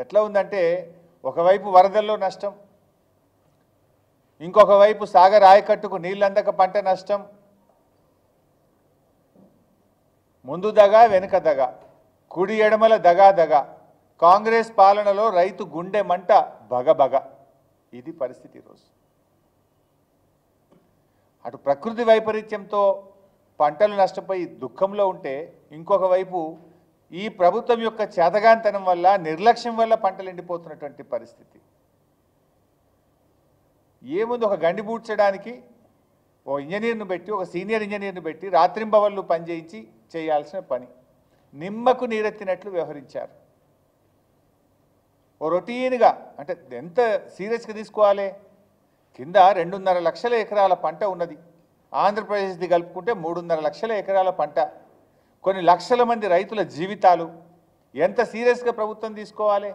ఎట్లా ఉందంటే ఒకవైపు వరదల్లో నష్టం, ఇంకొక వైపు సాగర్ ఆయకట్టుకు నీళ్ళందక పంట నష్టం, ముందు దగా వెనుక దగా, కుడి ఎడమల దగా దగా, కాంగ్రెస్ పాలనలో రైతు గుండె మంట బగబగ. ఇది పరిస్థితి ఈరోజు. అటు ప్రకృతి వైపరీత్యంతో పంటలు నష్టపోయి దుఃఖంలో ఉంటే, ఇంకొక వైపు ఈ ప్రభుత్వం యొక్క చేతగాంతనం వల్ల, నిర్లక్ష్యం వల్ల పంటలు ఎండిపోతున్నటువంటి పరిస్థితి. ఏముంది, ఒక గండి పూడ్చడానికి ఓ ఇంజనీర్ను పెట్టి, ఒక సీనియర్ ఇంజనీర్ను పెట్టి రాత్రింబవళ్ళు పనిచేయించి చేయాల్సిన పని. నిమ్మకు నీరెత్తినట్లు వ్యవహరించారు. ఓ రొటీన్గా, అంటే ఎంత సీరియస్గా తీసుకోవాలి. కింద 2.5 లక్షల ఎకరాల పంట ఉన్నది. ఆంధ్రప్రదేశ్ది కలుపుకుంటే 3.5 లక్షల ఎకరాల పంట, కొన్ని లక్షల మంది రైతుల జీవితాలు. ఎంత సీరియస్గా ప్రభుత్వం తీసుకోవాలి?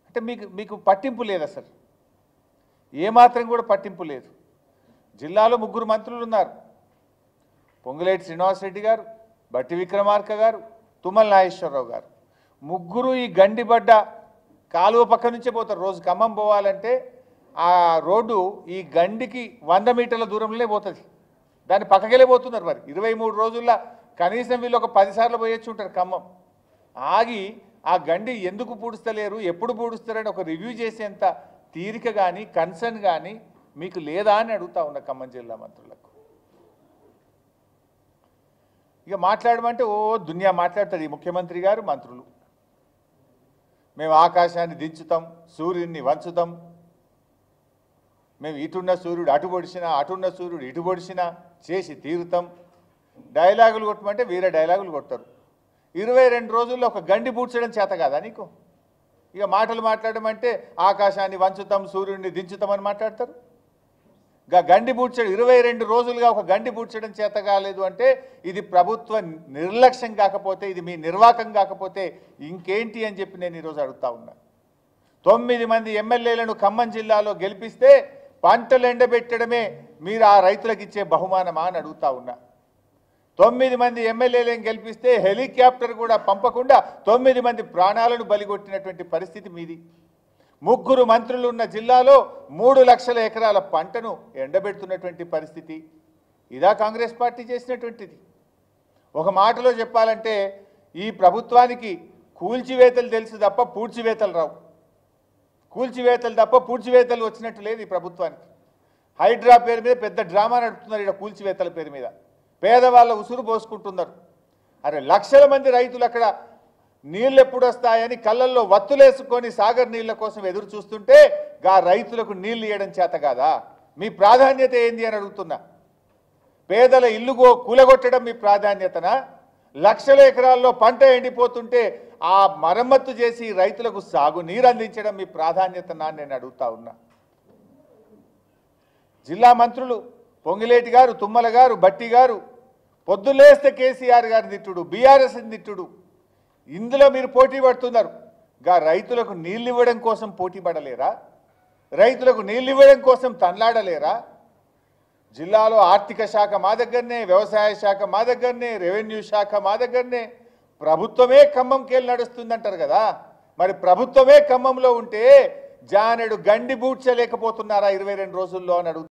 అంటే మీకు పట్టింపు లేదు, అసలు ఏమాత్రం కూడా పట్టింపు లేదు. జిల్లాలో 3 మంత్రులు ఉన్నారు. పొంగులేటి శ్రీనివాసరెడ్డి గారు, బట్టి విక్రమార్క గారు, తుమ్మల నాగేశ్వరరావు గారు. ముగ్గురు ఈ గండిబడ్డ కాలువ పక్క నుంచే పోతారు. రోజు ఖమ్మం పోవాలంటే ఆ రోడ్డు ఈ గండికి 100 మీటర్ల దూరంలోనే పోతుంది. దాన్ని పక్కకెళ్ళే పోతున్నారు. మరి 23 రోజుల్లో కనీసం వీళ్ళు ఒక 10 సార్లు పోయొచ్చు ఉంటారు ఖమ్మం. ఆగి ఆ గండి ఎందుకు పూడుస్తలేరు, ఎప్పుడు పూడుస్తారని ఒక రివ్యూ చేసేంత తీరిక కానీ కన్సర్న్ కానీ మీకు లేదా అని అడుగుతా ఉన్న ఖమ్మం జిల్లా మంత్రులకు. ఇక మాట్లాడమంటే ఓ దునియా మాట్లాడతారు ఈ ముఖ్యమంత్రి గారు, మంత్రులు. మేము ఆకాశాన్ని దించుతాం, సూర్యుడిని వంచుతాం, మేము ఇటున్న సూర్యుడు అటు పొడిచినా, అటున్న సూర్యుడు ఇటు పొడిచినా చేసి తీరుతాం. డైలాగులు కొట్టమంటే వీరే డైలాగులు కొడతారు. 22 రోజుల్లో ఒక గండి పూడ్చడం చేత కాదా నీకు? ఇక మాటలు మాట్లాడమంటే ఆకాశాన్ని వంచుతాం, సూర్యుడిని దించుతామని మాట్లాడతారు. ఇక గండి పూడ్చడం 22 రోజులుగా ఒక గండి పూడ్చడం చేత కాలేదు అంటే ఇది ప్రభుత్వ నిర్లక్ష్యం కాకపోతే, ఇది మీ నిర్వాకం కాకపోతే ఇంకేంటి అని చెప్పి నేను ఈరోజు అడుగుతా ఉన్నా. 9 మంది ఎమ్మెల్యేలను ఖమ్మం జిల్లాలో గెలిపిస్తే పంటలు ఎండబెట్టడమే మీరు ఆ రైతులకు ఇచ్చే బహుమానమా అని అడుగుతా ఉన్నా. 9 మంది ఎమ్మెల్యేలను గెలిపిస్తే హెలికాప్టర్ కూడా పంపకుండా 9 మంది ప్రాణాలను బలిగొట్టినటువంటి పరిస్థితి మీది. 3 మంత్రులు ఉన్న జిల్లాలో 3 లక్షల ఎకరాల పంటను ఎండబెడుతున్నటువంటి పరిస్థితి. ఇదా కాంగ్రెస్ పార్టీ చేసినటువంటిది? ఒక మాటలో చెప్పాలంటే ఈ ప్రభుత్వానికి కూల్చివేతలు తెలుసు తప్ప పూడ్చివేతలు రావు. కూల్చివేతలు తప్ప పూడ్చివేతలు వచ్చినట్టు లేదు ఈ ప్రభుత్వానికి. హైడ్రా పేరు మీద పెద్ద డ్రామా నడుపుతున్నారు. ఇక్కడ కూల్చివేతల పేరు మీద పేదవాళ్ళ ఉసురు పోసుకుంటున్నారు. అరే లక్షల మంది రైతులు అక్కడ నీళ్ళు ఎప్పుడు వస్తాయని కళ్ళల్లో వత్తులేసుకొని సాగర్ నీళ్ల కోసం ఎదురు చూస్తుంటే గా రైతులకు నీళ్లు ఇవ్వడం చేత కాదా? మీ ప్రాధాన్యత ఏంది అని అడుగుతున్నా. పేదల ఇల్లు కూలగొట్టడం మీ ప్రాధాన్యతనా? లక్షల ఎకరాల్లో పంట ఎండిపోతుంటే ఆ మరమ్మత్తు చేసి రైతులకు సాగు నీరు అందించడం మీ ప్రాధాన్యతనా అని నేను అడుగుతా ఉన్నా. జిల్లా మంత్రులు పొంగిలేటి గారు, తుమ్మల గారు, బట్టి గారు పొద్దులేస్తే కేసీఆర్ గారిని తిట్టుడు, బీఆర్ఎస్ని తిట్టుడు. ఇందులో మీరు పోటీ పడుతున్నారు. గా రైతులకు నీళ్ళు ఇవ్వడం కోసం పోటీ పడలేరా? రైతులకు నీళ్ళు ఇవ్వడం కోసం తన్లాడలేరా? జిల్లాలో ఆర్థిక శాఖ మా దగ్గరనే, వ్యవసాయ శాఖ మా దగ్గరనే, రెవెన్యూ శాఖ మా దగ్గరనే. ప్రభుత్వమే ఖమ్మంకెళ్ళి నడుస్తుందంటారు కదా. మరి ప్రభుత్వమే ఖమ్మంలో ఉంటే జానెడు గండి బూడ్చలేకపోతున్నారా 22 రోజుల్లో అని అడుగుతున్నారు.